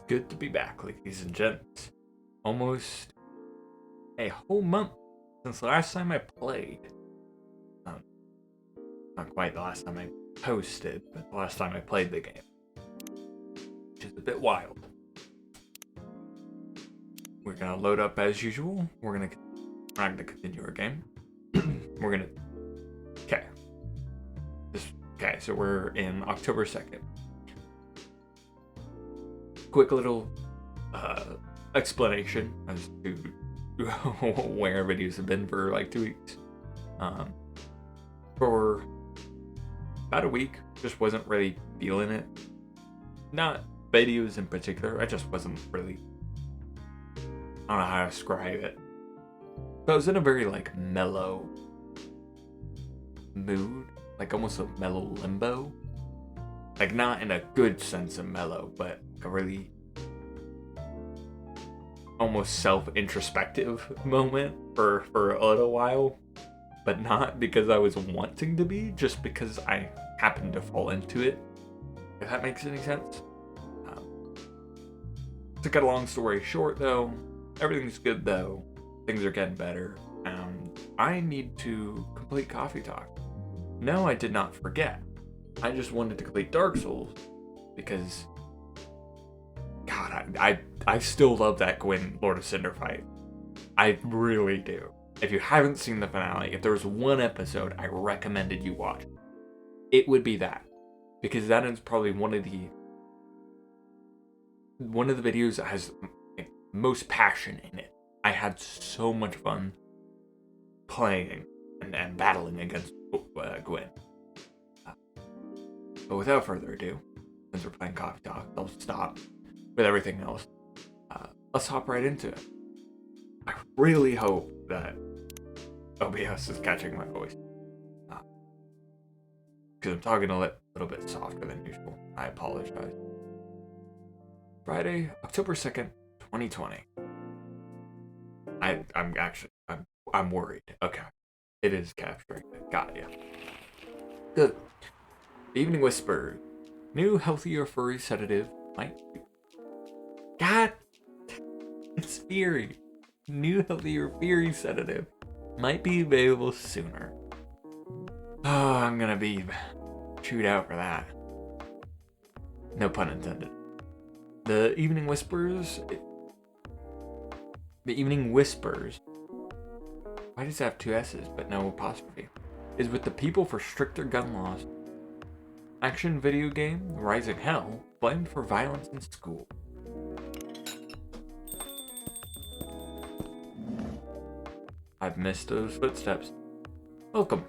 Good to be back, ladies and gents. Almost a whole month since the last time I played. Um, Not quite the last time I posted, but the last time I played the game. Which is a bit wild. We're gonna load up as usual. We're not gonna continue our game. Okay. Okay, so we're in October 2nd. Quick little explanation as to where videos have been for like 2 weeks. For about a week, just wasn't really feeling it. Not videos in particular, I just wasn't really, I don't know how to describe it. But I was in a very like mellow mood, like almost a mellow limbo. Like not in a good sense of mellow, but a really almost self-introspective moment for a little while. But not because I was wanting to be, just because I happened to fall into it. If that makes any sense. To cut a long story short though, everything's good though. Things are getting better. And I need to complete Coffee Talk. No, I did not forget. I just wanted to complete Dark Souls because, God, I still love that Gwyn Lord of Cinder fight. I really do. If you haven't seen the finale, if there was one episode I recommended you watch, it would be that, because that is probably one of the videos that has most passion in it. I had so much fun playing and battling against Gwyn. But without further ado, since we're playing Coffee Talk, I'll stop with everything else. Let's hop right into it. I really hope that OBS is catching my voice. Because I'm talking a little bit softer than usual. I apologize. Friday, October 2nd, 2020. I'm worried. Okay. It is capturing it. Got ya. Good. Evening Whisper. New healthier furry sedative might be... God! It's Fury. New healthier Fury sedative might be available sooner. Oh, I'm gonna be chewed out for that. No pun intended. The Evening Whispers... The Evening Whispers... Why does it have 2 S's but no apostrophe? Is with the people for stricter gun laws. Action video game, Rising Hell, blamed for violence in school. I've missed those footsteps. Welcome.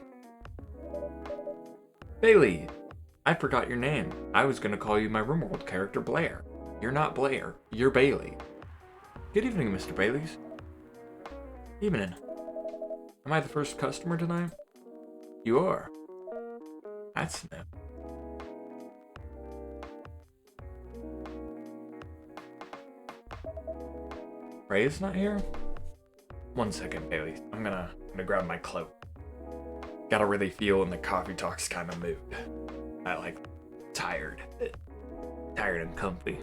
Bailey, I forgot your name. I was gonna call you my RimWorld character Blair. You're not Blair, you're Bailey. Good evening, Mr. Baileys. Evening. Am I the first customer tonight? You are. That's new. Ray is not here? 1 second, Bailey. I'm gonna grab my cloak. Gotta really feel in the Coffee Talks kind of mood. I like tired and comfy.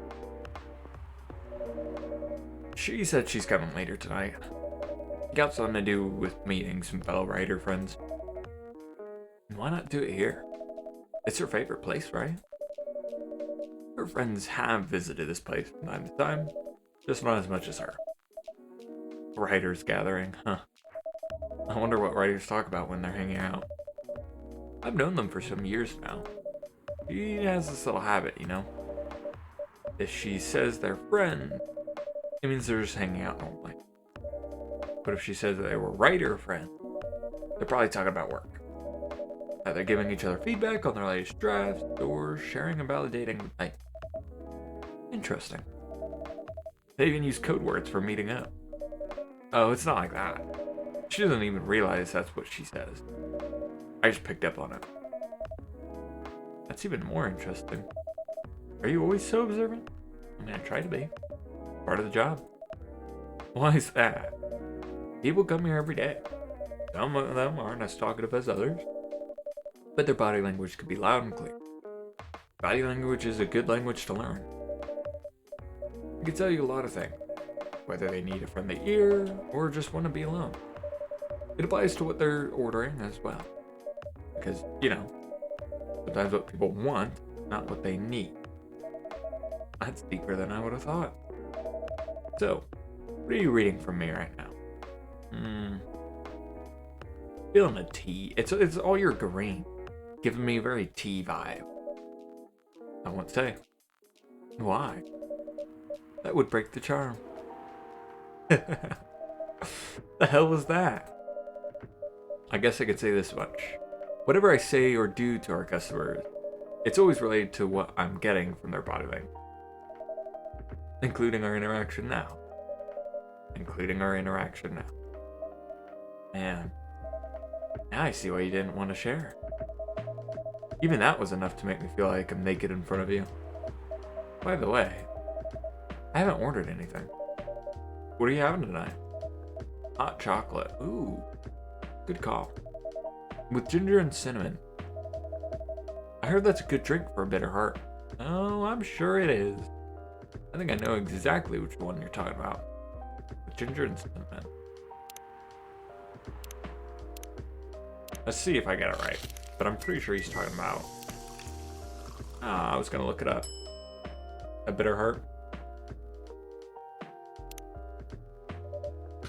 She said she's coming later tonight. Got something to do with meeting some fellow writer friends. Why not do it here? It's her favorite place, right? Her friends have visited this place from time to time, just not as much as her. Writers gathering, huh? I wonder what writers talk about when they're hanging out. I've known them for some years now. She has this little habit, you know? If she says they're friends, it means they're just hanging out normally. But if she says that they were writer friends, they're probably talking about work. That they're giving each other feedback on their latest drafts, or sharing and validating advice. Interesting. They even use code words for meeting up. Oh, it's not like that. She doesn't even realize that's what she says. I just picked up on it. That's even more interesting. Are you always so observant? I mean, I try to be. Part of the job. Why is that? People come here every day. Some of them aren't as talkative as others, but their body language can be loud and clear. Body language is a good language to learn. can tell you a lot of things, whether they need a friendly ear or just want to be alone. It applies to what they're ordering as well. Because, sometimes what people want, not what they need. That's deeper than I would have thought. So, what are you reading from me right now? Feeling a tea. It's all your green. Giving me a very tea vibe. I won't say. Why? That would break the charm. The hell was that? I guess I could say this much. Whatever I say or do to our customers, it's always related to what I'm getting from their body language. Including our interaction now. Man, now I see why you didn't want to share. Even that was enough to make me feel like I'm naked in front of you. By the way, I haven't ordered anything. What are you having tonight? Hot chocolate. Ooh, good call. With ginger and cinnamon. I heard that's a good drink for a bitter heart. Oh, I'm sure it is. I think I know exactly which one you're talking about. With ginger and cinnamon. Let's see if I get it right. But I'm pretty sure he's talking about... I was gonna look it up. A bitter heart.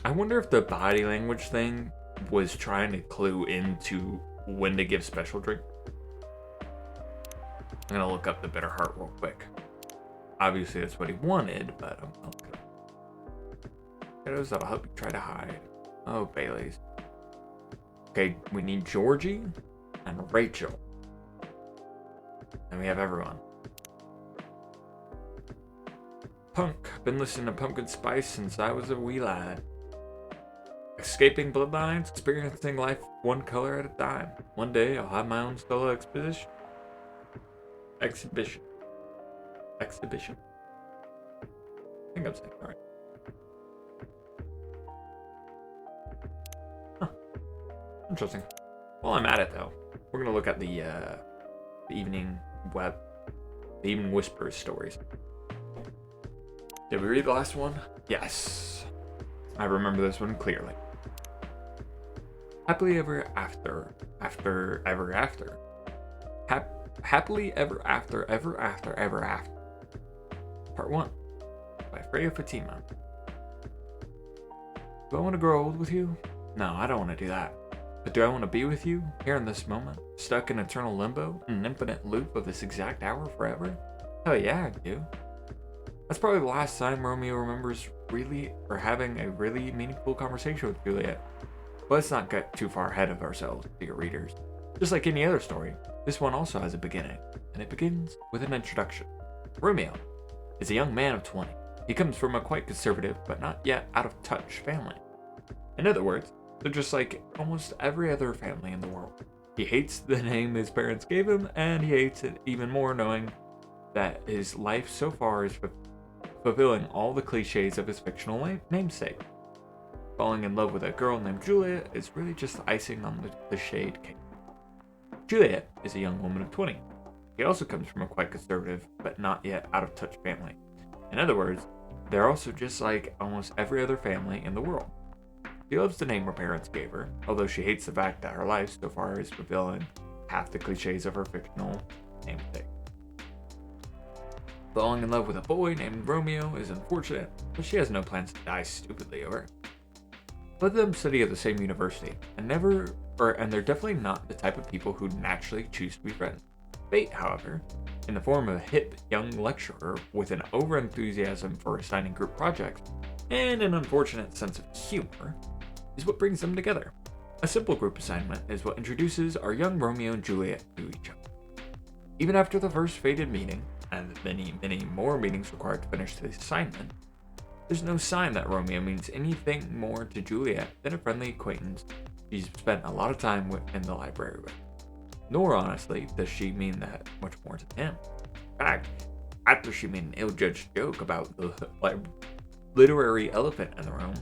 I wonder if the body language thing was trying to clue into when to give special drink. I'm gonna look up the bitter heart real quick. Obviously that's what he wanted, but I'm not gonna. Shadows that'll help you try to hide. Oh, Bailey's. Okay, we need Georgie and Rachel. And we have everyone. Punk. Been listening to Pumpkin Spice since I was a wee lad. Escaping bloodlines, experiencing life one color at a time. One day I'll have my own solo exhibition. I think I'm saying it right. Huh. Interesting. While I'm at it though, we're gonna look at the evening whispers stories. Did we read the last one? Yes. I remember this one clearly. Happily ever after. Happily ever after. Part 1 by Freya Fatima. Do I want to grow old with you? No, I don't want to do that. But do I want to be with you, here in this moment, stuck in eternal limbo, in an infinite loop of this exact hour forever? Hell yeah, I do. That's probably the last time Romeo remembers having a really meaningful conversation with Juliet. But let's not get too far ahead of ourselves, dear readers. Just like any other story, this one also has a beginning, and it begins with an introduction. Romeo is a young man of 20. He comes from a quite conservative, but not yet out of touch family. In other words, they're just like almost every other family in the world. He hates the name his parents gave him, and he hates it even more knowing that his life so far is fulfilling all the cliches of his fictional namesake. Falling in love with a girl named Juliet is really just the icing on the shade cake. Juliet is a young woman of 20. He also comes from a quite conservative, but not yet out of touch family. In other words, they're also just like almost every other family in the world. She loves the name her parents gave her, although she hates the fact that her life so far is fulfilling half the cliches of her fictional namesake. Falling in love with a boy named Romeo is unfortunate, but she has no plans to die stupidly over it. Both of them study at the same university, and they're definitely not the type of people who naturally choose to be friends. Fate, however, in the form of a hip young lecturer with an over-enthusiasm for assigning group projects and an unfortunate sense of humor, is what brings them together. A simple group assignment is what introduces our young Romeo and Juliet to each other. Even after the first fated meeting, and the many more meetings required to finish the assignment, there's no sign that Romeo means anything more to Juliet than a friendly acquaintance she's spent a lot of time with in the library with. Nor, honestly, does she mean that much more to him. In fact, after she made an ill-judged joke about the literary elephant in the room,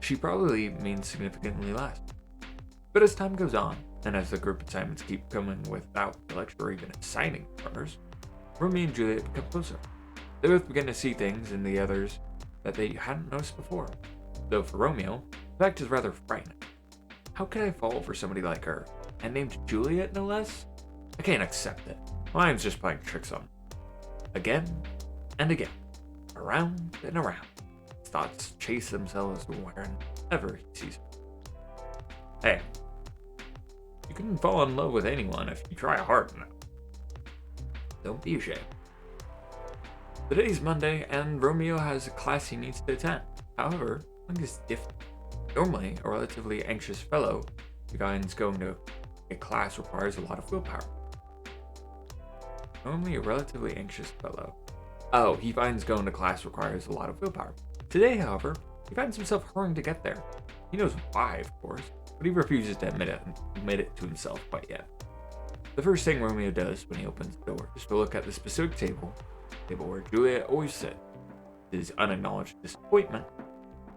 she probably means significantly less. But as time goes on, and as the group assignments keep coming without the lecturer even assigning partners, Romeo and Juliet become closer. They both begin to see things in the others that they hadn't noticed before. Though for Romeo, the fact is rather frightening. How could I fall for somebody like her? And named Juliet, no less? I can't accept it. Mine's just playing tricks on me. Again and again. Around and around. His thoughts chase themselves wherever he sees her. Hey, you can fall in love with anyone if you try hard enough. Don't be ashamed. Today's Monday, and Romeo has a class he needs to attend. However, something is different. Normally, a relatively anxious fellow who finds going to a class requires a lot of willpower. Normally, a relatively anxious fellow. Oh, he finds going to class requires a lot of willpower. Today, however, he finds himself hurrying to get there. He knows why, of course, but he refuses to admit it to himself quite yet. The first thing Romeo does when he opens the door is to look at the specific table where Juliet always sits. To his unacknowledged disappointment,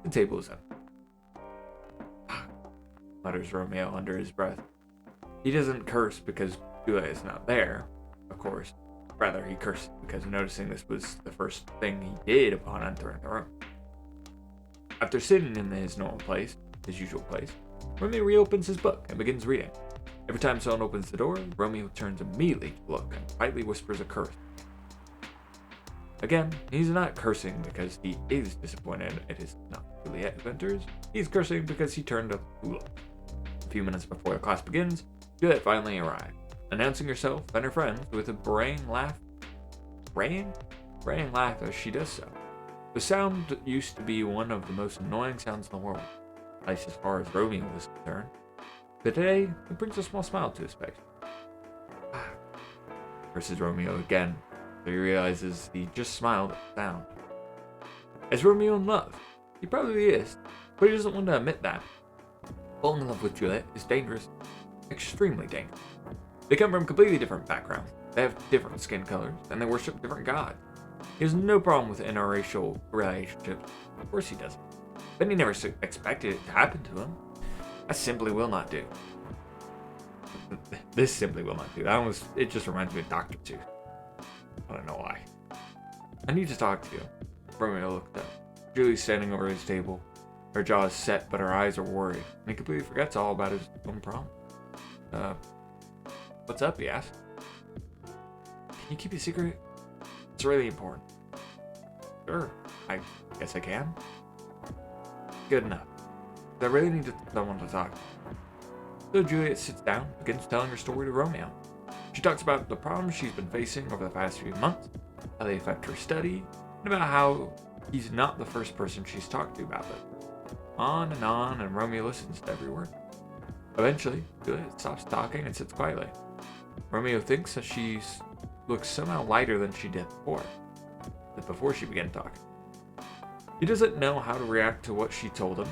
the table is empty. Mutters Romeo under his breath. He doesn't curse because Juliet is not there, of course. Rather, he curses because noticing this was the first thing he did upon entering the room. After sitting in his normal place, his usual place, Romeo reopens his book and begins reading. Every time someone opens the door, Romeo turns immediately to look and quietly whispers a curse. Again, he's not cursing because he is disappointed it is not Juliet who enters. He's cursing because he turned up to look. A few minutes before the class begins, Juliet finally arrived, announcing herself and her friends with a braying laugh as she does so. The sound used to be one of the most annoying sounds in the world, at least as far as Romeo was concerned. But today, it brings a small smile to his face. Curses Romeo again, so he realizes he just smiled at the sound. Is Romeo in love? He probably is, but he doesn't want to admit that. Falling in love with Juliet is dangerous, extremely dangerous. They come from completely different backgrounds, they have different skin colors, and they worship different gods. He has no problem with interracial relationships. Of course he doesn't. But he never expected it to happen to him. That simply will not do. This simply will not do. It just reminds me of Dr. Seuss. I don't know why. I need to talk to you. Romeo looked up. Julie's standing over his table. Her jaw is set, but her eyes are worried. And he completely forgets all about his own problem. What's up, he asked. Can you keep it a secret? It's really important. Sure, I guess I can. Good enough. I really need someone to talk to. So Juliet sits down, begins telling her story to Romeo. She talks about the problems she's been facing over the past few months, how they affect her study, and about how he's not the first person she's talked to about it. On, and Romeo listens to every word. Eventually, Juliet stops talking and sits quietly. Romeo thinks that she looks somehow lighter than she did before she began talking. He doesn't know how to react to what she told him.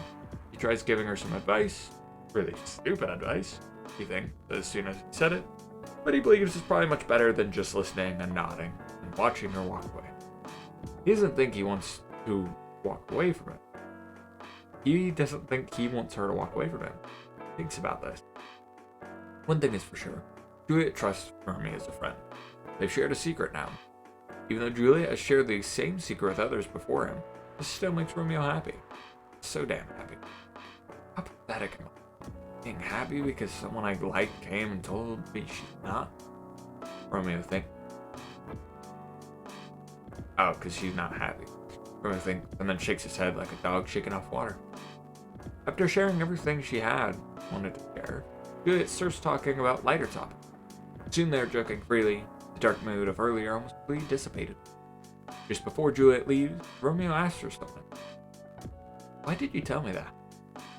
He tries giving her some advice, really stupid advice, he thinks, as soon as he said it, but he believes it's probably much better than just listening and nodding and watching her walk away. He doesn't think he wants to walk away from it. He doesn't think he wants her to walk away from him. He thinks about this. One thing is for sure, Juliet trusts Romeo as a friend. They've shared a secret now. Even though Juliet has shared the same secret with others before him, this still makes Romeo happy. So damn happy. How pathetic am I? Being happy because someone I like came and told me she's not? Romeo thinks. Oh, because she's not happy. Romeo thinks, and then shakes his head like a dog shaking off water. After sharing everything she wanted to share, Juliet starts talking about lighter topics. Soon they're joking freely. The dark mood of earlier almost completely dissipated. Just before Juliet leaves, Romeo asks her something. Why did you tell me that?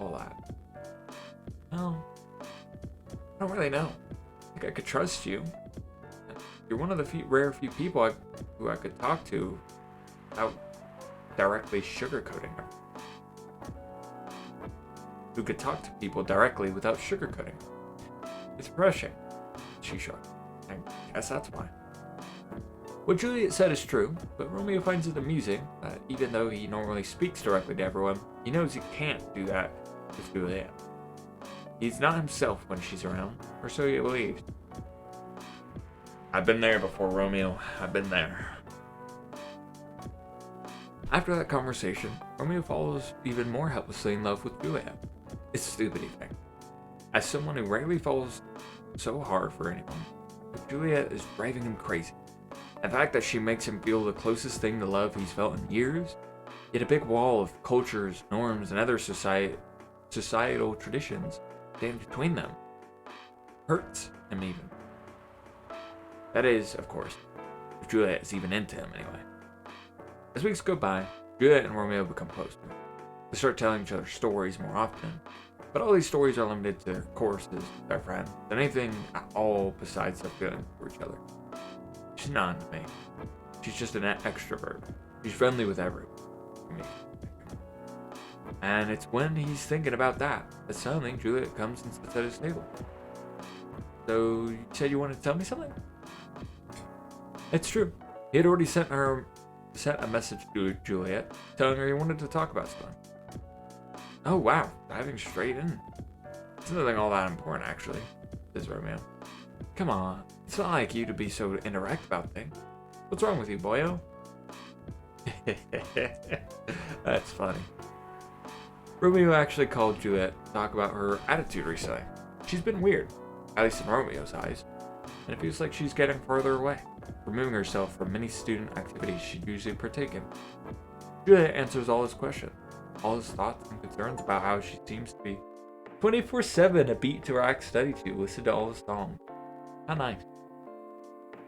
All that. Well, I don't really know. I think I could trust you. You're one of the rare few people who I could talk to without directly sugarcoating them. Who could talk to people directly without sugarcoating them. It's refreshing. She shrugged. I guess that's why. What Juliet said is true, but Romeo finds it amusing that even though he normally speaks directly to everyone, he knows he can't do that with Juliet. He's not himself when she's around, or so he believes. I've been there before, Romeo. I've been there. After that conversation, Romeo falls even more helplessly in love with Juliet. It's a stupid thing. As someone who rarely falls so hard for anyone, Juliet is driving him crazy. The fact that she makes him feel the closest thing to love he's felt in years, yet a big wall of cultures, norms, and other societal traditions stand between them, hurts him even. That is, of course, if Juliet is even into him anyway. As weeks go by, Juliet and Romeo become closer. They start telling each other stories more often, but all these stories are limited to courses with their friends, and anything at all besides their feelings for each other. She's not into me. She's just an extrovert. She's friendly with everyone. And it's when he's thinking about that suddenly Juliet comes and sits at his table. So, you said you wanted to tell me something? It's true. He had already sent a message to Juliet telling her he wanted to talk about something. Oh wow, diving straight in. It's nothing all that important actually, says Romeo. Come on, it's not like you to be so indirect about things. What's wrong with you, boyo? That's funny. Romeo actually called Juliet to talk about her attitude recently. She's been weird, at least in Romeo's eyes, and it feels like she's getting further away, removing herself from many student activities she'd usually partake in. Juliet answers all his questions, all his thoughts and concerns about how she seems to be 24/7 a beat to rock study to listen to all his songs. How nice.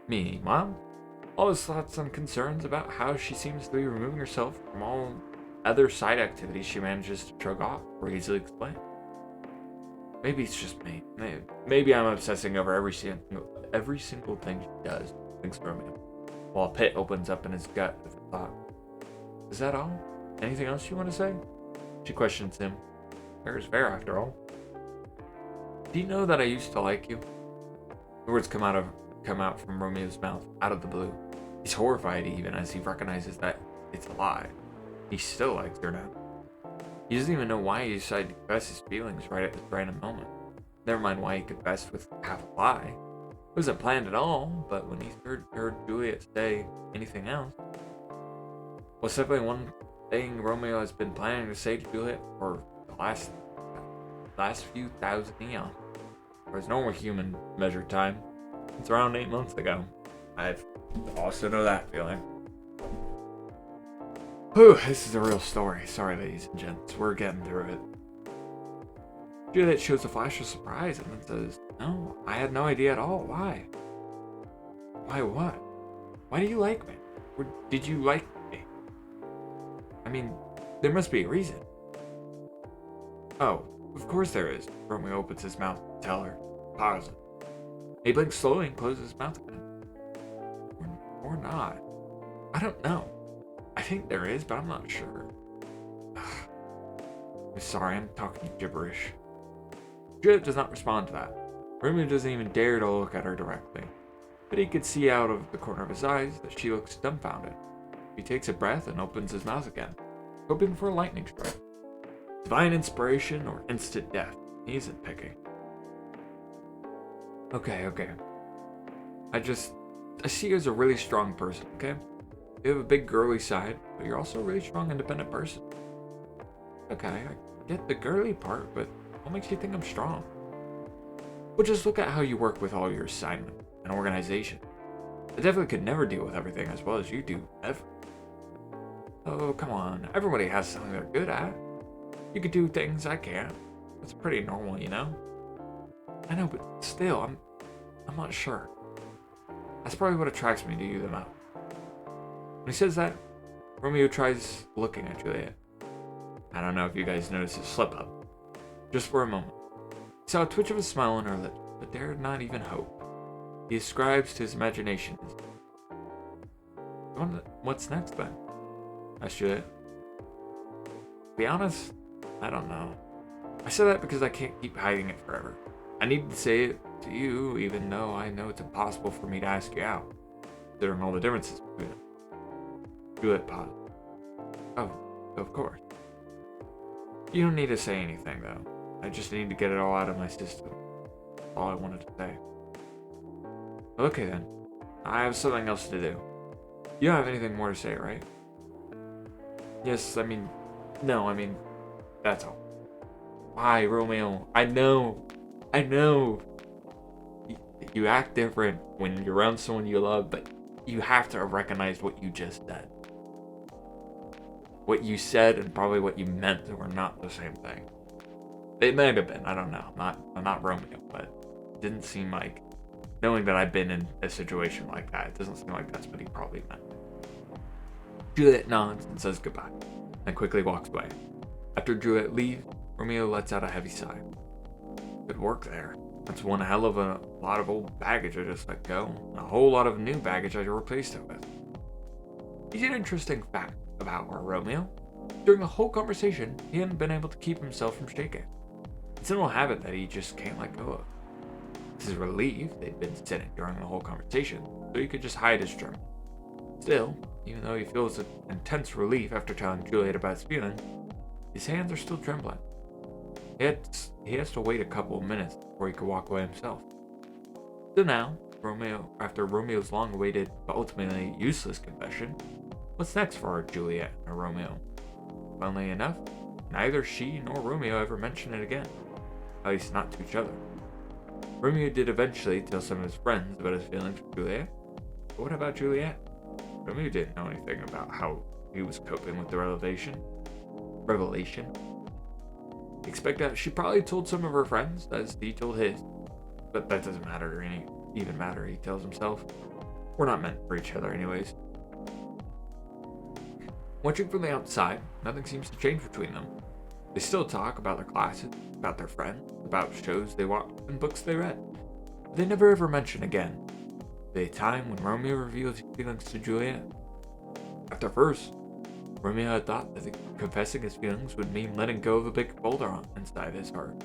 Meanwhile, all his thoughts and concerns about how she seems to be removing herself from all other side activities she manages to shrug off or easily explain. Maybe it's just me. Maybe I'm obsessing over every single thing she does, thinks Romeo, while a pit opens up in his gut with a thought. Is that all? Anything else you want to say? She questions him. Fair is fair, after all. Do you know that I used to like you? The words come out from Romeo's mouth, out of the blue. He's horrified even as he recognizes that it's a lie. He still likes her now. He doesn't even know why he decided to confess his feelings right at this random moment. Never mind why he confessed with half a lie. It wasn't planned at all, but when he heard Juliet say anything else, well, simply one thing Romeo has been planning to say to Juliet for the last few thousand eons, or as normal human measured time. It's around 8 months ago. I also know that feeling. Whew, this is a real story. Sorry, ladies and gents. We're getting through it. Juliet shows a flash of surprise and then says, No, I had no idea at all. Why? Why what? Why do you like me? Or did you like me? I mean, there must be a reason. Oh, of course there is. Romeo opens his mouth to tell her. Pauses. He blinks slowly and closes his mouth again. Or not. I don't know. I think there is, but I'm not sure. I'm sorry, I'm talking gibberish. Juliet does not respond to that. Romeo doesn't even dare to look at her directly. But he could see out of the corner of his eyes that she looks dumbfounded. He takes a breath and opens his mouth again, hoping for a lightning strike. Divine inspiration or instant death. He isn't picking. Okay. I see you as a really strong person, okay? You have a big girly side, but you're also a really strong, independent person. Okay, I get the girly part, but what makes you think I'm strong? Well, just look at how you work with all your assignments and organization. I definitely could never deal with everything as well as you do, ever. Oh, come on. Everybody has something they're good at. You could do things I can't. That's pretty normal, you know? I know, but still, I'm not sure. That's probably what attracts me to you the most. When he says that, Romeo tries looking at Juliet. I don't know if you guys noticed his slip up. Just for a moment. He saw a twitch of a smile on her lips, but dared not even hope. He ascribes to his imagination. What's next then? Asked Juliet. To be honest, I don't know. I said that because I can't keep hiding it forever. I need to say it to you, even though I know it's impossible for me to ask you out, considering all the differences between us. Juliet paused. Oh, of course. You don't need to say anything, though. I just need to get it all out of my system. That's all I wanted to say. Okay, then. I have something else to do. You don't have anything more to say, right? Yes, I mean, no, I mean, that's all. Why, Romeo? I know. You act different when you're around someone you love, but you have to recognize what you just said. What you said and probably what you meant were not the same thing. It might have been. I don't know. I'm not Romeo, but it didn't seem like, knowing that I've been in a situation like that, it doesn't seem like that's what he probably meant. Juliet nods and says goodbye, and quickly walks away. After Juliet leaves, Romeo lets out a heavy sigh. Good work there. That's one hell of a lot of old baggage I just let go, and a whole lot of new baggage I replaced it with. He's an interesting fact about our Romeo. During the whole conversation, he hadn't been able to keep himself from shaking. It's an old habit that he just can't let go of. To his relief, they'd been sitting during the whole conversation, so he could just hide his tremor. Still, even though he feels an intense relief after telling Juliet about his feelings, his hands are still trembling. He has to wait a couple of minutes before he could walk away himself. So now, after Romeo's long-awaited but ultimately useless confession, what's next for our Juliet and our Romeo? Funnily enough, neither she nor Romeo ever mention it again, at least not to each other. Romeo did eventually tell some of his friends about his feelings for Juliet, but what about Juliet? Romeo didn't know anything about how he was coping with the revelation. Expect that she probably told some of her friends, as he told his, but that doesn't matter even matter, he tells himself. We're not meant for each other anyways. Watching from the outside, nothing seems to change between them. They still talk about their classes, about their friends, about shows they watched and books they read. But they never ever mention again the time when Romeo revealed his feelings to Juliet. After first, Romeo had thought that confessing his feelings would mean letting go of a big boulder inside his heart.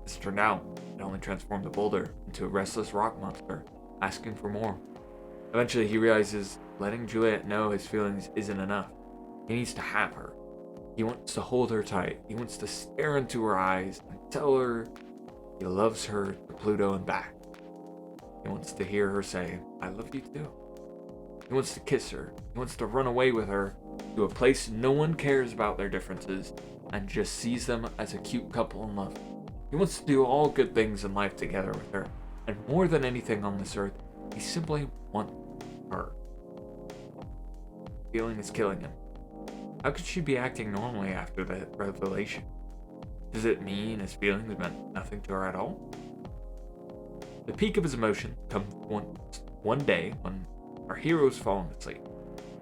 As it turned out, it only transformed the boulder into a restless rock monster, asking for more. Eventually, he realizes letting Juliet know his feelings isn't enough. He needs to have her. He wants to hold her tight. He wants to stare into her eyes and tell her he loves her to Pluto and back. He wants to hear her say, I love you too. He wants to kiss her. He wants to run away with her to a place no one cares about their differences and just sees them as a cute couple in love. He wants to do all good things in life together with her, and more than anything on this earth, he simply wants her. Feeling is killing him. How could she be acting normally after that revelation? Does it mean his feelings meant nothing to her at all? The peak of his emotion comes one day when our hero is falling asleep.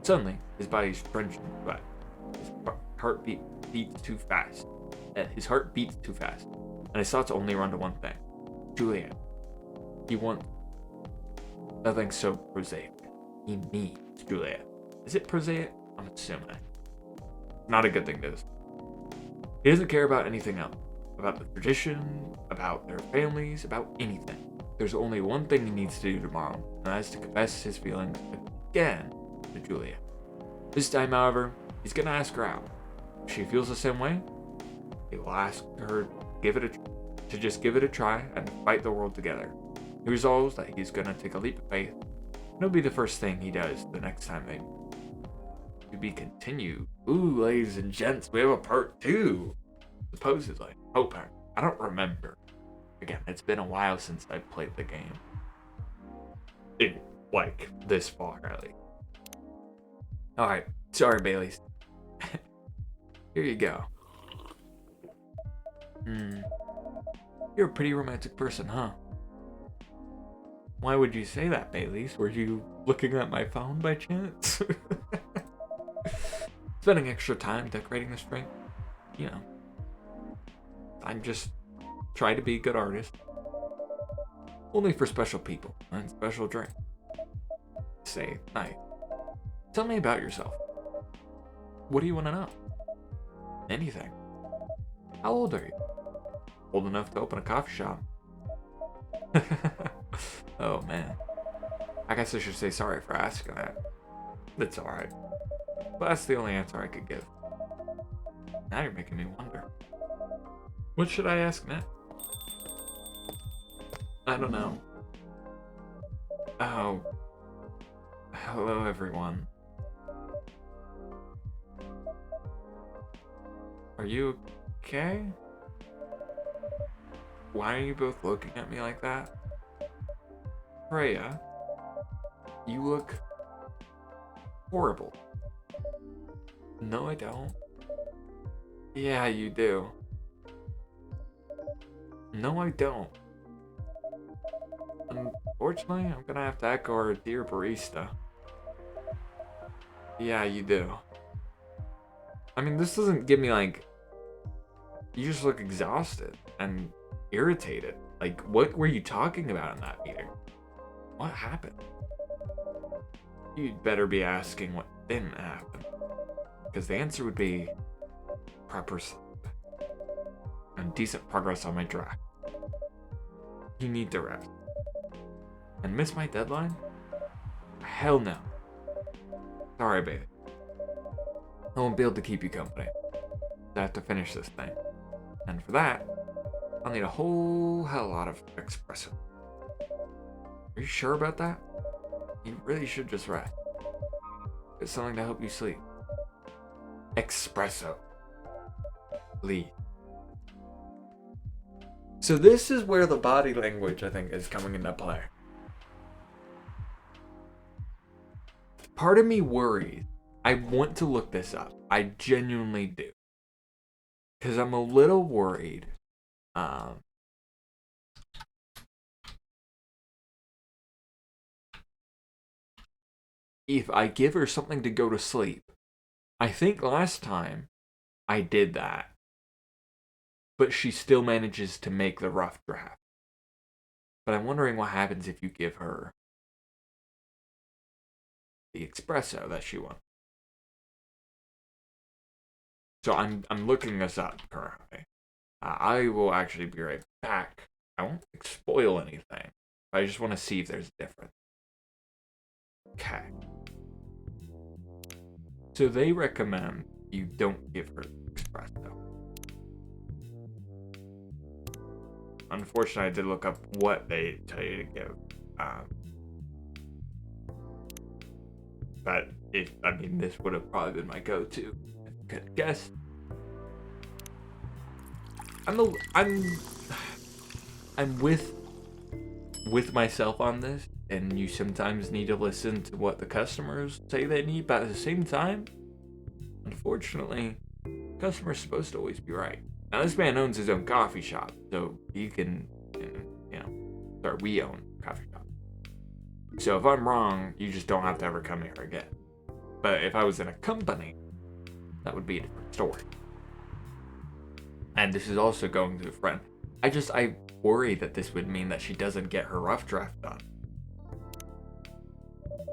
Suddenly, his body is drenched in sweat. His heart beats too fast. And his thoughts only run to one thing: Juliet. He wants nothing so prosaic. He needs Juliet. Is it prosaic? I'm assuming. Not a good thing to do. He doesn't care about anything else. About the tradition, about their families, about anything. There's only one thing he needs to do tomorrow, and that is to confess his feelings again to Juliet. This time, however, he's gonna ask her out. If she feels the same way, he will ask her to just give it a try and fight the world together. He resolves that he's gonna take a leap of faith, and it'll be the first thing he does the next time they meet. To be continued. Ooh, ladies and gents, we have a part 2. Supposedly. Hope I don't remember. Again, it's been a while since I played the game. Like, this far, at least. Alright, sorry, Baileys. Here you go. You're a pretty romantic person, huh? Why would you say that, Baileys? Were you looking at my phone by chance? Spending extra time decorating this frame? You know. I'm just trying to be a good artist. Only for special people and special drink. Say night. Tell me about yourself. What do you want to know? Anything. How old are you? Old enough to open a coffee shop. Oh man. I guess I should say sorry for asking that. It's alright. But that's the only answer I could give. Now you're making me wonder. What should I ask next? I don't know. Oh. Hello everyone. Are you okay? Why are you both looking at me like that? Freya, you look horrible. No, I don't. Yeah, you do. No, I don't. Unfortunately, I'm gonna have to echo our dear barista. Yeah, you do. I mean, this doesn't give me like... You just look exhausted and irritated. Like, what were you talking about in that meeting? What happened? You'd better be asking what didn't happen. Because the answer would be proper sleep. And decent progress on my draft. You need to rest. And miss my deadline? Hell no. Sorry, baby. I won't be able to keep you company. I have to finish this thing. And for that, I'll need a whole hell lot of espresso. Are you sure about that? You really should just rest. Get something to help you sleep. Espresso. Lee. So this is where the body language, I think, is coming into play. Part of me worries. I want to look this up. I genuinely do. Because I'm a little worried. If I give her something to go to sleep. I think last time I did that. But she still manages to make the rough draft. But I'm wondering what happens if you give her the espresso that she wants. So I'm looking this up currently. I will actually be right back. I won't spoil anything. I just want to see if there's a difference. Okay. So they recommend you don't give her espresso. Unfortunately, I did look up what they tell you to give. But this would have probably been my go-to. Good guess. I'm with myself on this, and you sometimes need to listen to what the customers say they need, but at the same time, unfortunately, customers are supposed to always be right. Now, this man owns his own coffee shop, so he can, we own a coffee shop. So if I'm wrong, you just don't have to ever come here again. But if I was in a company, that would be a different story. And this is also going to a friend. I worry that this would mean that she doesn't get her rough draft done.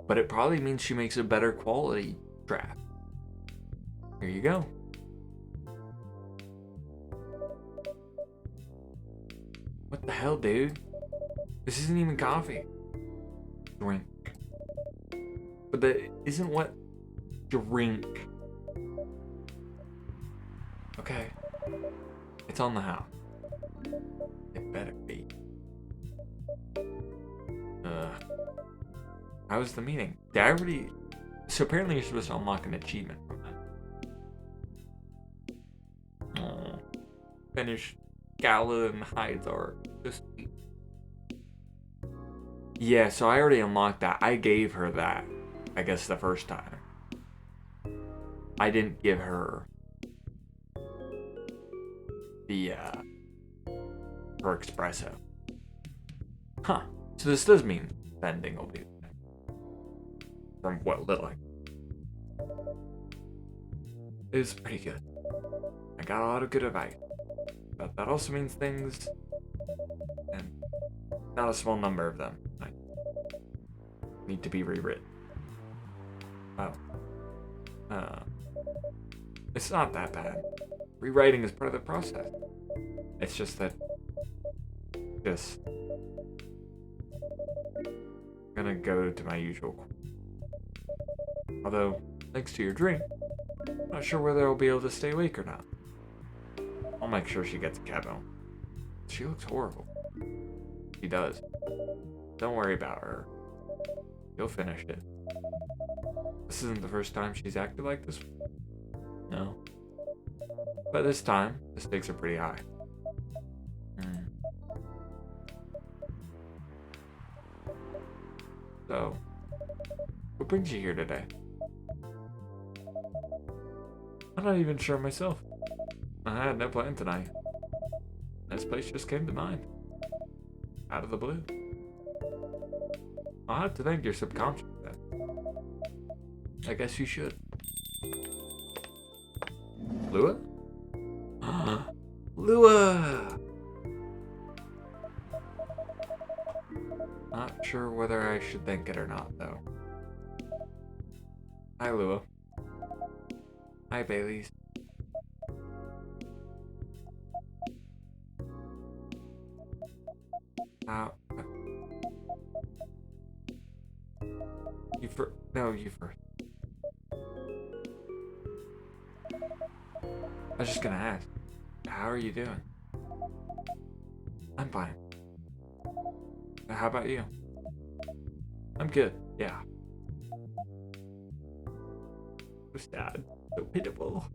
But it probably means she makes a better quality draft. Here you go. What the hell, dude? This isn't even coffee. Drink. But that isn't what drink. Okay. It's on the house. It better be. How was the meeting? Did I already... So apparently you're supposed to unlock an achievement from that. Oh. Finish Gala and Hyde's just... Yeah, so I already unlocked that. I gave her that, I guess, the first time. I didn't give her the, her espresso. Huh. So this does mean bending will be from what little I... It was pretty good. I got a lot of good advice. But that also means things, and not a small number of them, need to be rewritten. Oh. It's not that bad. Rewriting is part of the process. It's just that... I'm gonna go to my usual... Although, thanks to your drink, I'm not sure whether I'll be able to stay awake or not. I'll make sure she gets a cab home. She looks horrible. She does. Don't worry about her. You'll finish it. This isn't the first time she's acted like this. No. But this time, the stakes are pretty high. So, what brings you here today? I'm not even sure myself. I had no plan tonight. This place just came to mind. Out of the blue. I'll have to thank your subconscious then. I guess you should. Lua? Lua! Not sure whether I should thank it or not, though. Hi, Lua. Hi, Baileys. No, you first. I was just gonna ask, how are you doing? I'm fine. How about you? I'm good, yeah. So sad, so pitiful.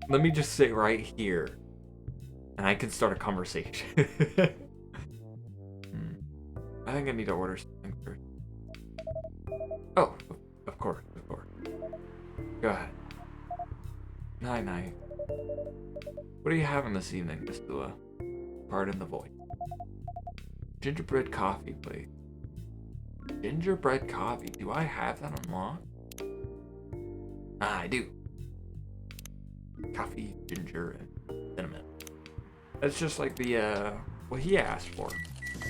Let me just sit right here, and I can start a conversation. I think I need to order something first. Oh, of course. Go ahead. Night. What are you having this evening, Miss Lua? Pardon the voice. Gingerbread coffee, please. Gingerbread coffee? Do I have that unlocked? I do. Coffee, ginger, and cinnamon. That's just like the, what he asked for.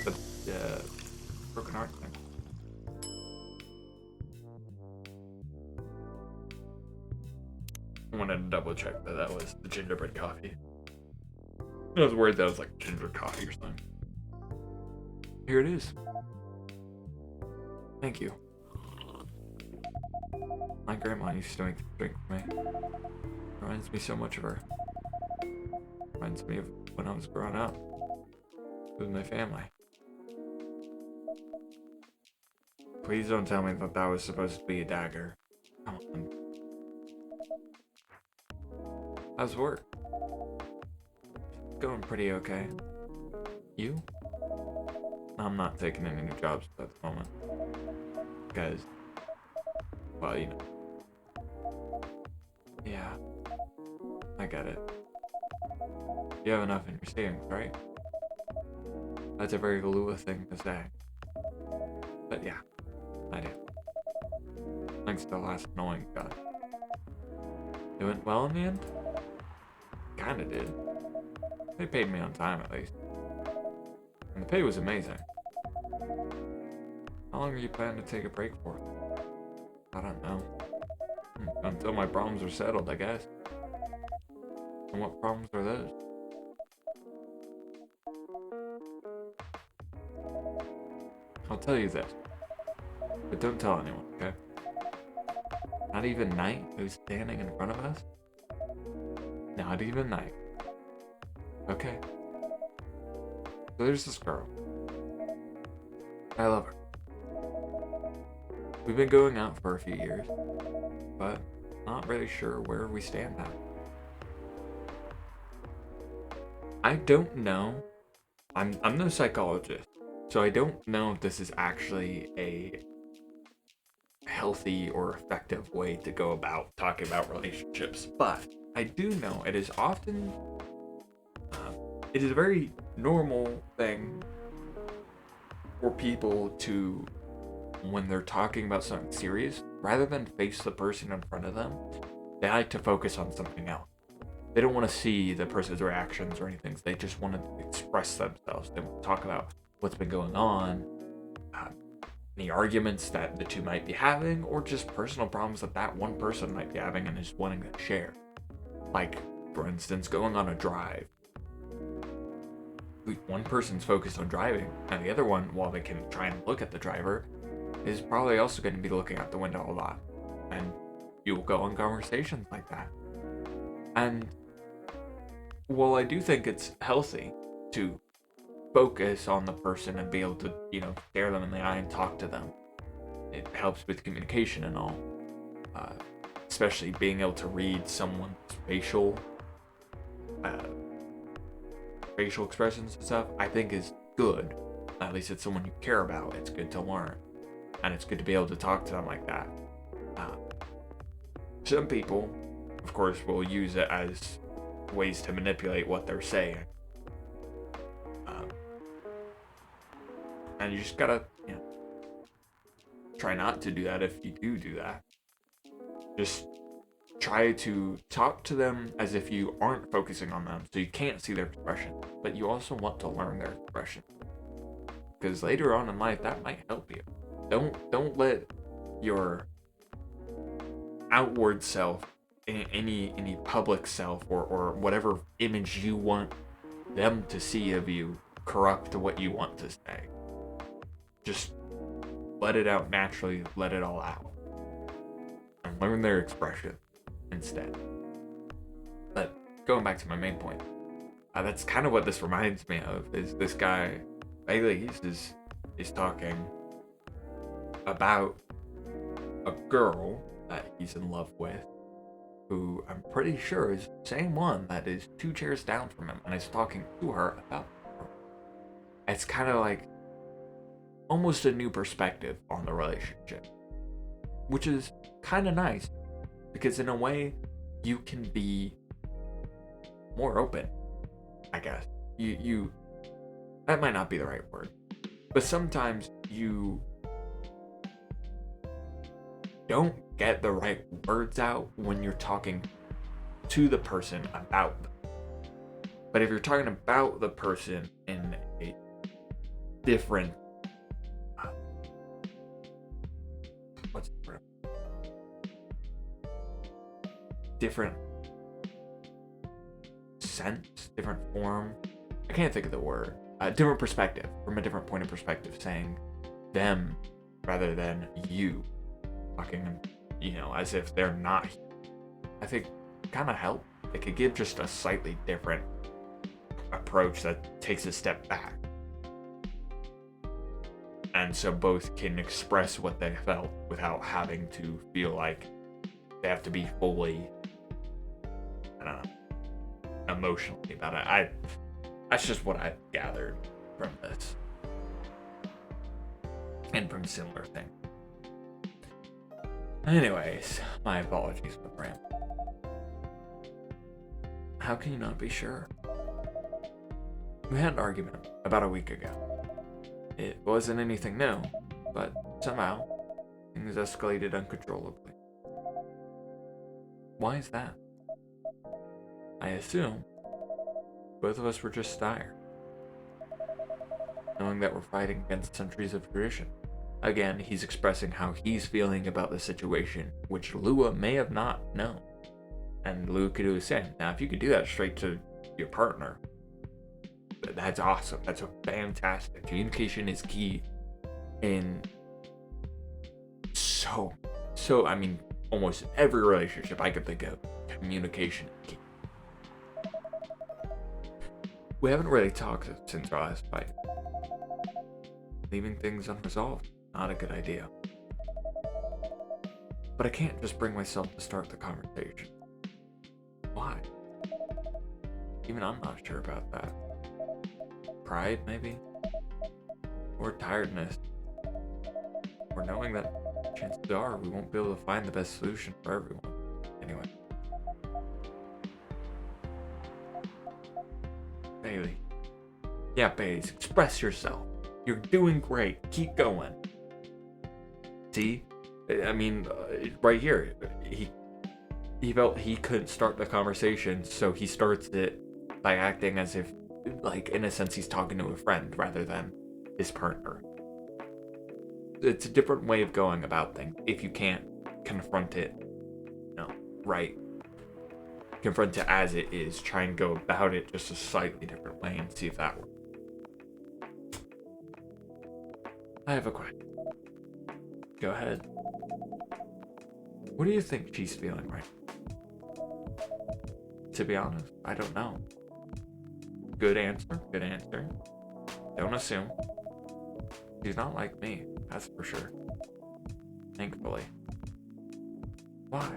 The, broken heart thing. I wanted to double check that was the gingerbread coffee. I was worried that was like ginger coffee or something. Here it is. Thank you. My grandma used to make this drink for me. Reminds me so much of her. Reminds me of when I was growing up with my family. Please don't tell me that that was supposed to be a dagger. Come on. How's work? Going pretty okay. You? I'm not taking any new jobs at the moment. Because, well, you know. Yeah. I get it. You have enough in your savings, right? That's a very Lua thing to say. But yeah, I do. Thanks to the last annoying guy. It went well in the end? Kinda did. They paid me on time at least. And the pay was amazing. How long are you planning to take a break for? I don't know. Until my problems are settled, I guess. And what problems are those? I'll tell you this. But don't tell anyone, okay? Not even Knight, who's standing in front of us? Not even Knight. Okay. So there's this girl. I love her. We've been going out for a few years, but not really sure where we stand now. I don't know. I'm no psychologist, so I don't know if this is actually a healthy or effective way to go about talking about relationships, but I do know it is often it is a very normal thing for people to, when they're talking about something serious, rather than face the person in front of them, they like to focus on something else. They don't want to see the person's reactions or anything. They just want to express themselves. They want to talk about what's been going on, any arguments that the two might be having, or just personal problems that that one person might be having and is wanting to share. Like, for instance, going on a drive. One person's focused on driving, and the other one, while they can try and look at the driver, is probably also going to be looking out the window a lot. And you'll go on conversations like that. And while I do think it's healthy to focus on the person and be able to, stare them in the eye and talk to them, it helps with communication and all. especially being able to read someone's uh, facial expressions and stuff, I think is good. At least it's someone you care about. It's good to learn, and it's good to be able to talk to them like that. Some people, of course, will use it as ways to manipulate what they're saying. And you just gotta, try not to do that if you do that. Just try to talk to them as if you aren't focusing on them, so you can't see their expression, but you also want to learn their expression. Because later on in life, that might help you. Don't let your outward self, any public self, or whatever image you want them to see of you corrupt what you want to say. Just let it out naturally, let it all out. And learn their expression instead. But going back to my main point, that's kind of what this reminds me of, is this guy, Bailey, is talking about a girl that he's in love with, who I'm pretty sure is the same one that is 2 chairs down from him, and is talking to her about her. It's kind of like almost a new perspective on the relationship, which is kind of nice, because in a way you can be more open, I guess. You that might not be the right word, but sometimes you don't get the right words out when you're talking to the person about them. But if you're talking about the person in a different what's the word? Different sense, different form. I can't think of the word. Different perspective, from a different point of perspective, saying them rather than you, talking, as if they're not. I think kind of help. It could give just a slightly different approach that takes a step back, and so both can express what they felt without having to feel like they have to be fully, I don't know, emotionally about it. That's just what I gathered from this, and from similar things. Anyways, my apologies for the rant. How can you not be sure? We had an argument about a week ago. It wasn't anything new, but somehow things escalated uncontrollably. Why is that? I assume both of us were just tired, knowing that we're fighting against centuries of tradition. Again, he's expressing how he's feeling about the situation, which Lua may have not known. And Lua could do the same. Now, if you could do that straight to your partner, that's awesome. That's fantastic. Communication is key in almost every relationship I could think of. Communication is key. We haven't really talked since our last fight. Leaving things unresolved, not a good idea. But I can't just bring myself to start the conversation. Why? Even I'm not sure about that. Pride, maybe? Or tiredness. Or knowing that chances are we won't be able to find the best solution for everyone. Anyway. Bailey. Yeah, Bailey, express yourself. You're doing great. Keep going. See? I mean, right here, he felt he couldn't start the conversation, so he starts it by acting as if, like, in a sense, he's talking to a friend rather than his partner. It's a different way of going about things if you can't confront it, right. Confront it as it is. Try and go about it just a slightly different way and see if that works. I have a question. Go ahead. What do you think she's feeling right now? To be honest, I don't know. Good answer. Good answer. Don't assume. She's not like me, that's for sure. Thankfully. Why?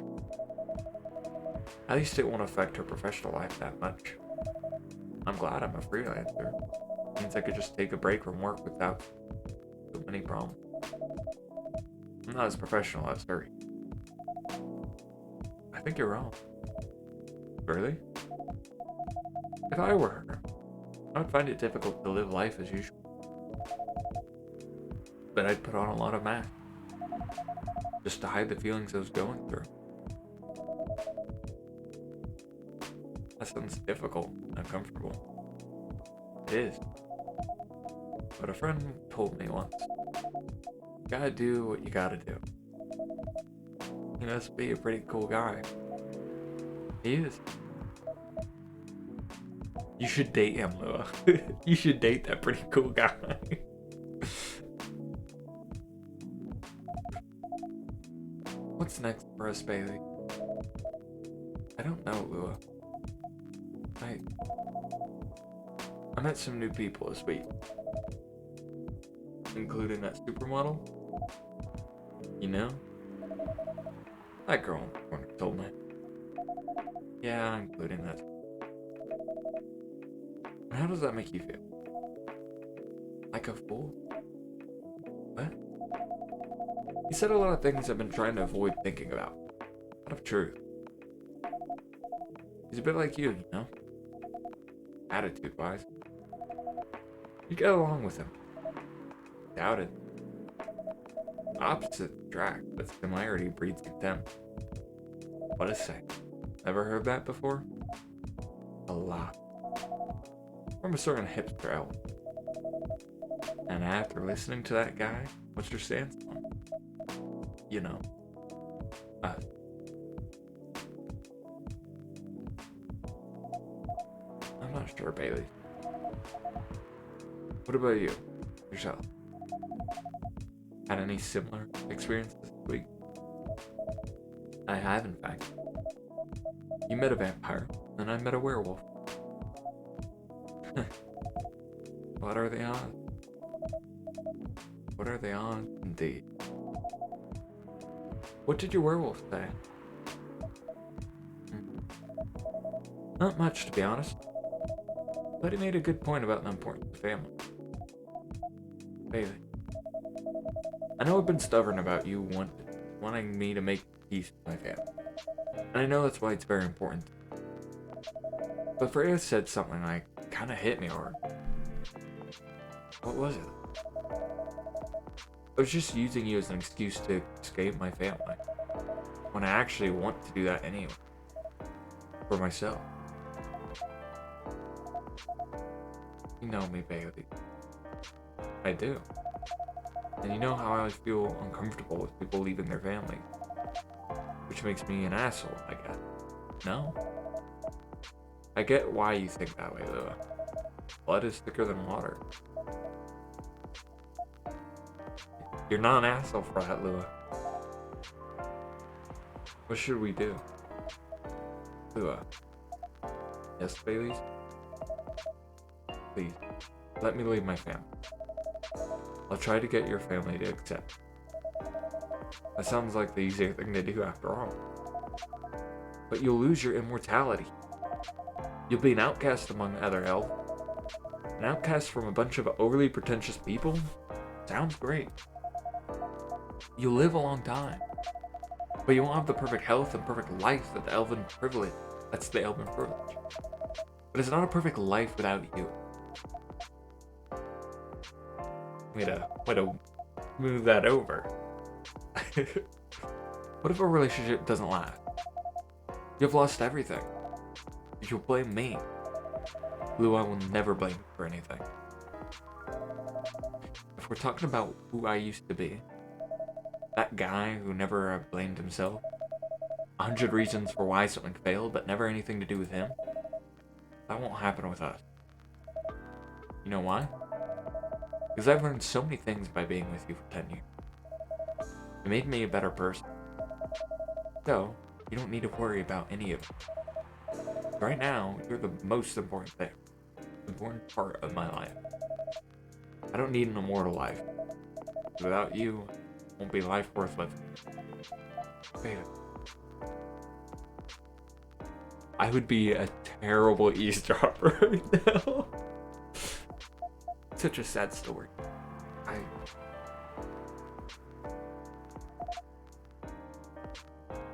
At least it won't affect her professional life that much. I'm glad I'm a freelancer. It means I could just take a break from work without too many problems. I'm not as professional as her. I think you're wrong. Really? If I were her, I would find it difficult to live life as usual. But I'd put on a lot of masks, just to hide the feelings I was going through. That sounds difficult and uncomfortable. It is. But a friend told me once, you gotta do what you gotta do. He must be a pretty cool guy. He is. You should date him, Lua. You should date that pretty cool guy. What's next for us, Bailey? I don't know, Lua. I met some new people this week. Including that supermodel. You know? That girl told me. Yeah, including that. How does that make you feel? Like a fool? What? He said a lot of things I've been trying to avoid thinking about. A lot of truth. He's a bit like you know? Attitude-wise. You get along with him. Doubt it. Opposites attract, but similarity breeds contempt. What a sight. Ever heard that before? A lot. From a certain hipster elf. And after listening to that guy, what's your stance on him? You know. I'm not sure, Bailey. What about you? Yourself? Had any similar experiences this week? I have, in fact. You met a vampire, and I met a werewolf. What are they on? What are they on, indeed? What did your werewolf say? Not much, to be honest. But he made a good point about the importance of family. Bailey. I know I've been stubborn about you wanting me to make peace with my family. And I know that's why it's very important. But Freya said something like, kinda hit me hard. What was it? I was just using you as an excuse to escape my family. When I actually want to do that anyway. For myself. You know me, Bailey. I do. And you know how I always feel uncomfortable with people leaving their family. Which makes me an asshole, I guess. No? I get why you think that way, Lua. Blood is thicker than water. You're not an asshole for that, Lua. What should we do? Lua. Yes, Bailey? Please, let me leave my family. I'll try to get your family to accept. That sounds like the easier thing to do after all. But you'll lose your immortality. You'll be an outcast among other elves. An outcast from a bunch of overly pretentious people? Sounds great. You'll live a long time. But you won't have the perfect health and perfect life that the elven privilege. That's the elven privilege. But it's not a perfect life without you. Way to move that over. What if a relationship doesn't last? You've lost everything. You'll blame me. Lua will never blame me for anything. If we're talking about who I used to be, that guy who never blamed himself, 100 reasons for why something failed, but never anything to do with him, that won't happen with us. You know why? Because I've learned so many things by being with you for 10 years. It made me a better person. So, you don't need to worry about any of it. Right now, you're the most important thing. Important part of my life. I don't need an immortal life. Without you, it won't be life worth living. Baby. I would be a terrible eavesdropper right now. Such a sad story.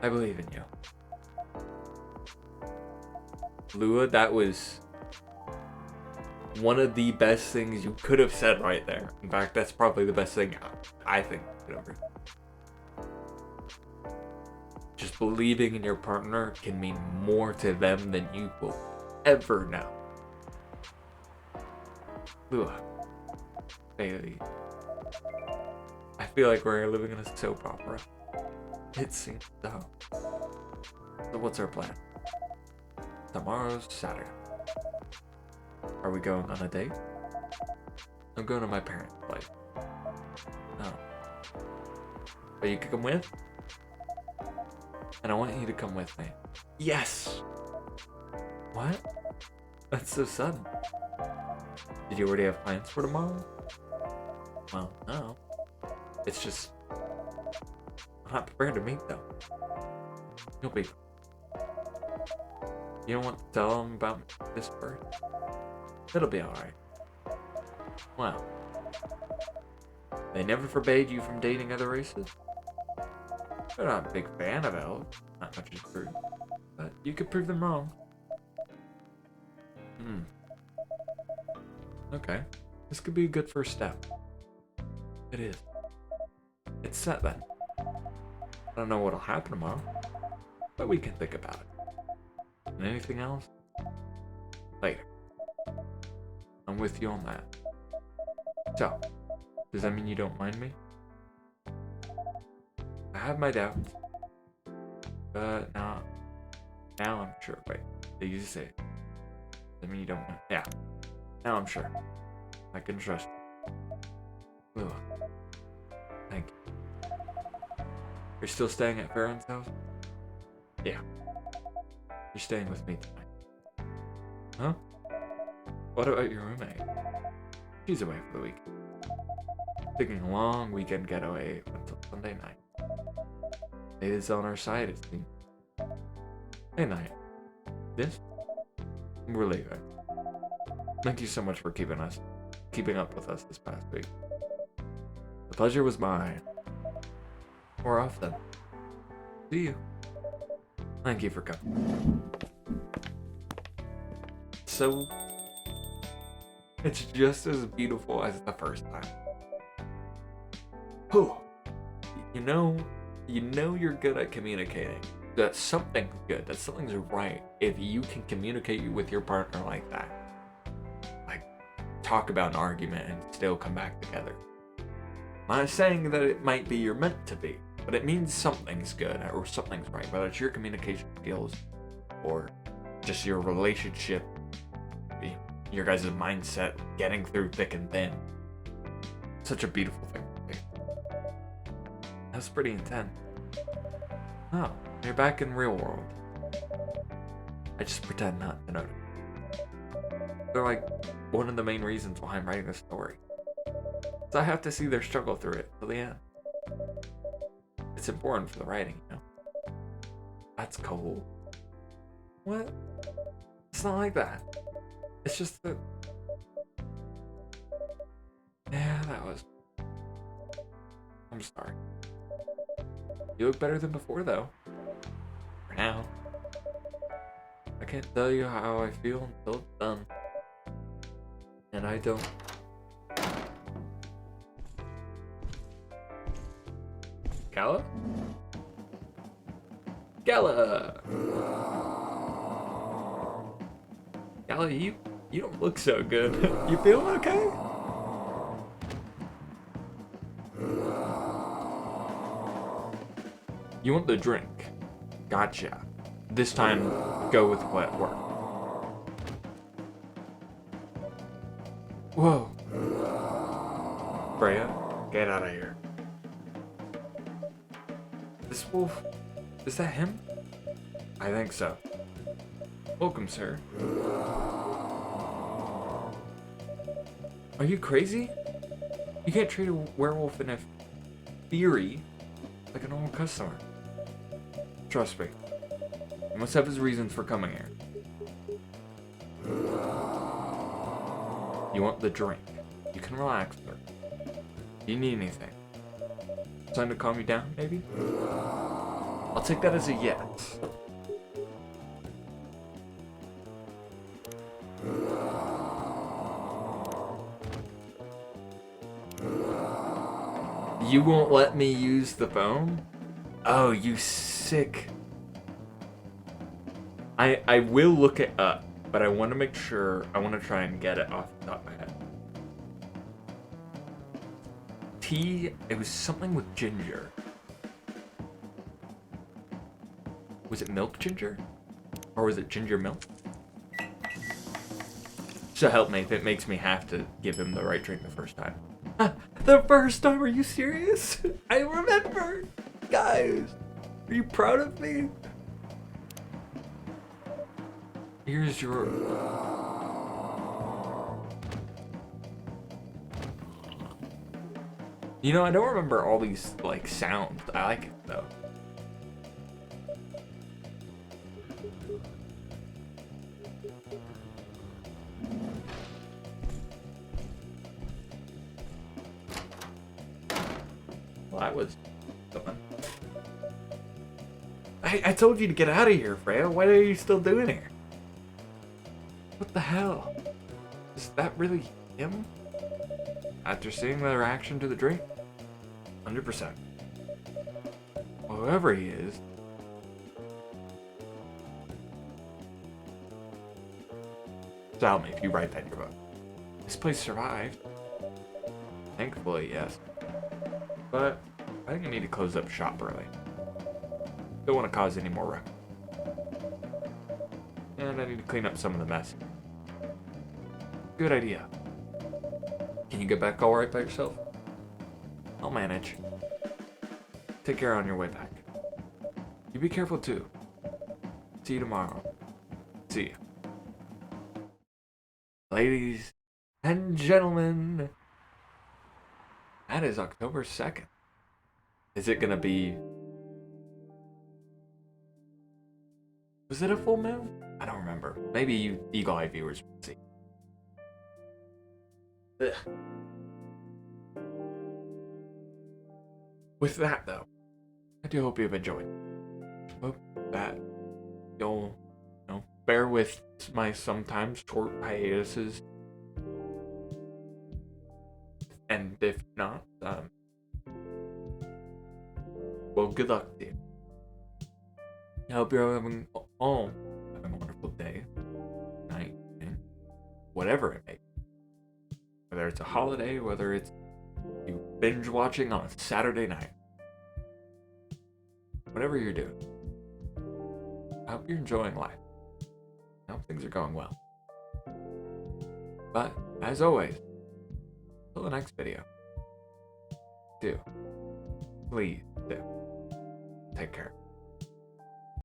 I believe in you. Lua, that was one of the best things you could have said right there. In fact, that's probably the best thing I think you could ever. Just believing in your partner can mean more to them than you will ever know. Lua, Bailey, I feel like we're living in a soap opera. It seems so. So what's our plan? Tomorrow's Saturday. Are we going on a date? I'm going to my parents' place. No. But you can come with? And I want you to come with me. Yes! What? That's so sudden. Did you already have plans for tomorrow? Well, no. It's just... I'm not prepared to meet them. You'll be... You don't want to tell them about this bird? It'll be alright. Well, they never forbade you from dating other races? They're not a big fan of elves. Not much is true. But you could prove them wrong. Okay. This could be a good first step. It is. It's set then. I don't know what'll happen tomorrow, but we can think about it. And anything else? Later. I'm with you on that. So, does that mean you don't mind me? I have my doubts. But now I'm sure. Wait, did you say it? Does that mean you don't mind? Yeah. Now I'm sure. I can trust you. Lua. Thank you. You're still staying at Farron's house? Yeah. You're staying with me tonight. Huh? What about your roommate? She's away for the week. Taking a long weekend getaway until Sunday night. It is on our side, it seems. Hey, night. This? We're leaving. Thank you so much for keeping up with us this past week. The pleasure was mine. We're off then. See you. Thank you for coming. So, it's just as beautiful as the first time. Whew. You know you're good at communicating. That something's good, that something's right if you can communicate with your partner like that. Like, talk about an argument and still come back together. I'm not saying that it might be you're meant to be, but it means something's good or something's right, whether it's your communication skills or just your relationship, your guys' mindset, getting through thick and thin. Such a beautiful thing to see. That's pretty intense. Oh, you're back in real world. I just pretend not to notice. They're like one of the main reasons why I'm writing this story. So I have to see their struggle through it till the end. It's important for the writing, you know? That's cold. What? It's not like that. It's just that... Yeah, that was... I'm sorry. You look better than before, though. For now. I can't tell you how I feel until it's done. And I don't... Gala? Gala! Gala, you don't look so good. You feeling okay? You want the drink? Gotcha. This time, go with what worked. Whoa. Freya, get out of here. This wolf, is that him? I think so. Welcome, sir. Are you crazy? You can't treat a werewolf in a theory like a normal customer. Trust me. He must have his reasons for coming here. You want the drink. You can relax, sir. Do you need anything? Something to calm you down, maybe? I'll take that as a yes. You won't let me use the phone? Oh, you sick. I will look it up, but I want to make sure, I want to try and get it off the top of my head. Tea, it was something with ginger. Was it milk ginger? Or was it ginger milk? So help me if it makes me have to give him the right drink the first time. The first time? Are you serious? I remember! Guys, are you proud of me? Here's your... You know, I don't remember all these, like, sounds. I like it, though. Well, that was fun. I told you to get out of here, Freya. What are you still doing here? What the hell? Is that really him? After seeing the reaction to the drink? 100%. Whoever he is. Tell me if you write that in your book. This place survived. Thankfully, yes. But I think I need to close up shop early. Don't want to cause any more ruckus. And I need to clean up some of the mess. Good idea. Can you get back all right by yourself? I'll manage. Take care on your way back. You be careful too. See you tomorrow. See you. Ladies and gentlemen, that is October 2nd. Is it gonna be... Was it a full moon? I don't remember. Maybe you Eagle Eye viewers will see. Ugh. With that, though, I do hope you've enjoyed. Hope that you'll, bear with my sometimes short hiatuses. And if not, well, good luck to you. I hope you're having a wonderful day, night, and whatever it may be. Whether it's a holiday, whether it's you binge watching on a Saturday night. Whatever you're doing. I hope you're enjoying life. I hope things are going well. But, as always, till the next video, please do take care.